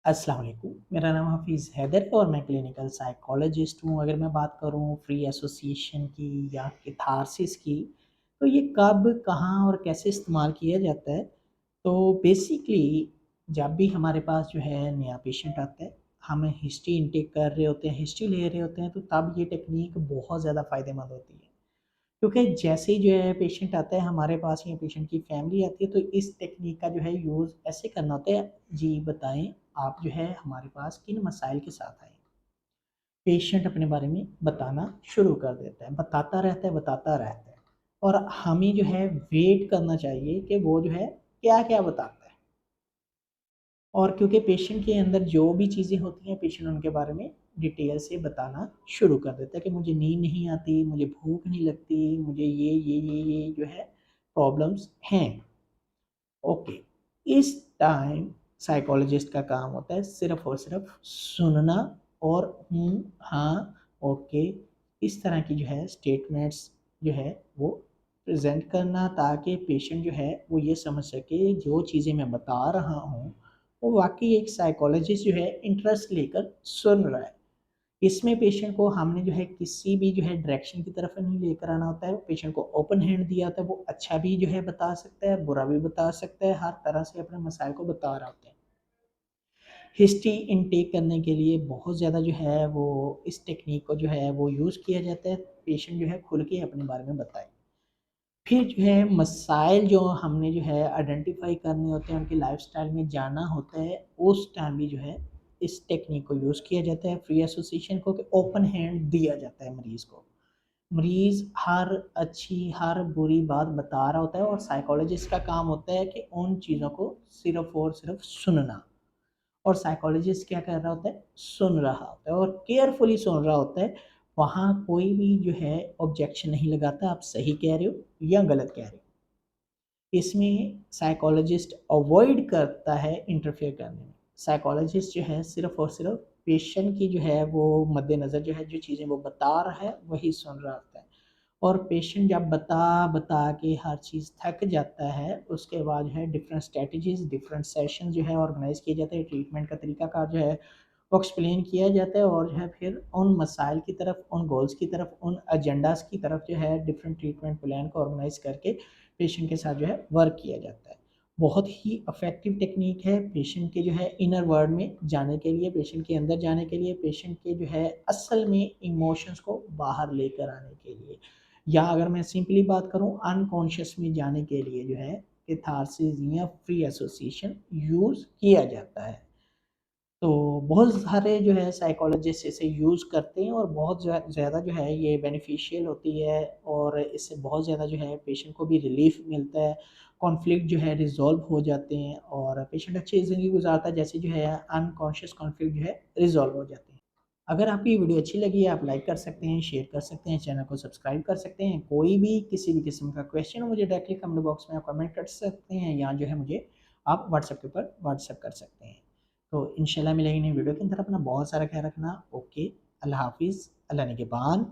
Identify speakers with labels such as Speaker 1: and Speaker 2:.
Speaker 1: अस्सलाम वालेकुम, मेरा नाम हफ़ीज़ हैदर है और मैं क्लिनिकल साइकोलॉजिस्ट हूँ। अगर मैं बात करूँ फ्री एसोसिएशन की या कैथारसिस की, तो ये कब, कहाँ और कैसे इस्तेमाल किया जाता है? तो बेसिकली जब भी हमारे पास जो है नया पेशेंट आता है, हम हिस्ट्री इनटेक कर रहे होते हैं, हिस्ट्री ले रहे होते हैं, तो तब ये टेक्नीक बहुत ज़्यादा फ़ायदेमंद होती है। क्योंकि जैसे ही जो है पेशेंट आता है हमारे पास या पेशेंट की फैमिली आती है, तो इस टेक्निक का जो है यूज़ ऐसे करना होता है। जी बताएं, आप जो है हमारे पास किन मसाइल के साथ आए। पेशेंट अपने बारे में बताना शुरू कर देता है, बताता रहता है और हमें जो है वेट करना चाहिए कि वो जो है क्या क्या बताता है। और क्योंकि पेशेंट के अंदर जो भी चीज़ें होती हैं, पेशेंट उनके बारे में डिटेल से बताना शुरू कर देता है कि मुझे नींद नहीं आती, मुझे भूख नहीं लगती, मुझे ये जो है प्रॉब्लम्स हैं। ओके, इस टाइम साइकोलॉजिस्ट का काम होता है सिर्फ़ और सिर्फ़ सुनना और हाँ, ओके, इस तरह की जो है स्टेटमेंट्स जो है वो प्रेज़ेंट करना, ताकि पेशेंट जो है वो ये समझ सके जो चीज़ें मैं बता रहा हूँ, वो वाक़ई एक साइकोलॉजिस्ट जो है इंटरेस्ट लेकर सुन रहा है। इसमें पेशेंट को हमने जो है किसी भी जो है डायरेक्शन की तरफ नहीं लेकर आना होता है। पेशेंट को ओपन हैंड दिया होता है, वो अच्छा भी जो है बता सकता है, बुरा भी बता सकता है, हर तरह से अपने मसाइल को बता रहा होता है। हिस्ट्री इनटेक करने के लिए बहुत ज़्यादा जो है वो इस टेक्निक को जो है वो यूज़ किया जाता है। पेशेंट जो है खुल के अपने बारे में बताए। फिर जो है मसाइल जो हमने जो है आइडेंटिफ़ाई करने होते हैं, उनकी लाइफ़स्टाइल में जानना होता है, उस टाइम भी जो है इस टेक्निक को यूज़ किया जाता है। फ्री एसोसिएशन को कि ओपन हैंड दिया जाता है मरीज़ को। मरीज़ हर अच्छी, हर बुरी बात बता रहा होता है और साइकोलॉजिस्ट का काम होता है कि उन चीज़ों को सिर्फ़ और सिर्फ़ सुनना। और साइकोलॉजिस्ट क्या कर रहा होता है? सुन रहा होता है और केयरफुली सुन रहा होता है। वहाँ कोई भी जो है ऑब्जेक्शन नहीं लगाता, आप सही कह रहे हो या गलत कह रहे हो। इसमें साइकोलॉजिस्ट अवॉइड करता है इंटरफेयर करने में। साइकोलॉजिस्ट जो है सिर्फ़ और सिर्फ़ पेशेंट की जो है वो मद्देनज़र जो है जो चीज़ें वो बता रहा है वही सुन रहा होता है। और पेशेंट जब बता के हर चीज़ थक जाता है, उसके बाद जो है डिफरेंट स्ट्रैटेजीज़, डिफरेंट सेशंस जो है ऑर्गेनाइज़ किए जाते हैं, ट्रीटमेंट का तरीकाकार जो है वो एक्सप्लेन किया जाता है और जो है फिर उन मसाइल की तरफ, उन गोल्स की तरफ, उन एजेंडाज़ की तरफ जो है डिफरेंट ट्रीटमेंट प्लान को ऑर्गेनाइज़ करके पेशेंट के साथ जो है वर्क किया जाता है। बहुत ही इफ़ेक्टिव टेक्नीक है पेशेंट के जो है इनर वर्ल्ड में जाने के लिए, पेशेंट के अंदर जाने के लिए, पेशेंट के जो है असल में इमोशंस को बाहर लेकर आने के लिए। या अगर मैं सिंपली बात करूँ अनकॉन्शियस में जाने के लिए जो है कैथारसिस या फ्री एसोसिएशन यूज़ किया जाता है। तो बहुत सारे जो है साइकोलॉजिस्ट इसे यूज़ करते हैं और बहुत ज़्यादा जो है ये बेनिफिशियल होती है और इससे बहुत ज़्यादा जो है पेशेंट को भी रिलीफ़ मिलता है, कॉन्फ्लिक्ट जो है रिज़ॉल्व हो जाते हैं और पेशेंट अच्छी ज़िंदगी गुज़ारता है, जैसे जो है अनकॉन्शियस कॉन्फ्लिक्ट जो है रिज़ॉल्व हो जाते हैं। अगर आपको ये वीडियो अच्छी लगी है, आप लाइक कर सकते हैं, शेयर कर सकते हैं, चैनल को सब्सक्राइब कर सकते हैं। कोई भी किसी भी किस्म का क्वेश्चन हो मुझे डायरेक्टली कमेंट बॉक्स में आप कमेंट कर सकते हैं या जो है मुझे आप व्हाट्सएप के ऊपर व्हाट्सएप कर सकते हैं। तो इंशाल्लाह मिलेंगे नई वीडियो के अंदर। अपना बहुत सारा ख्याल रखना। ओके, अल्लाह हाफ़िज़, अल्लाह निगहबान।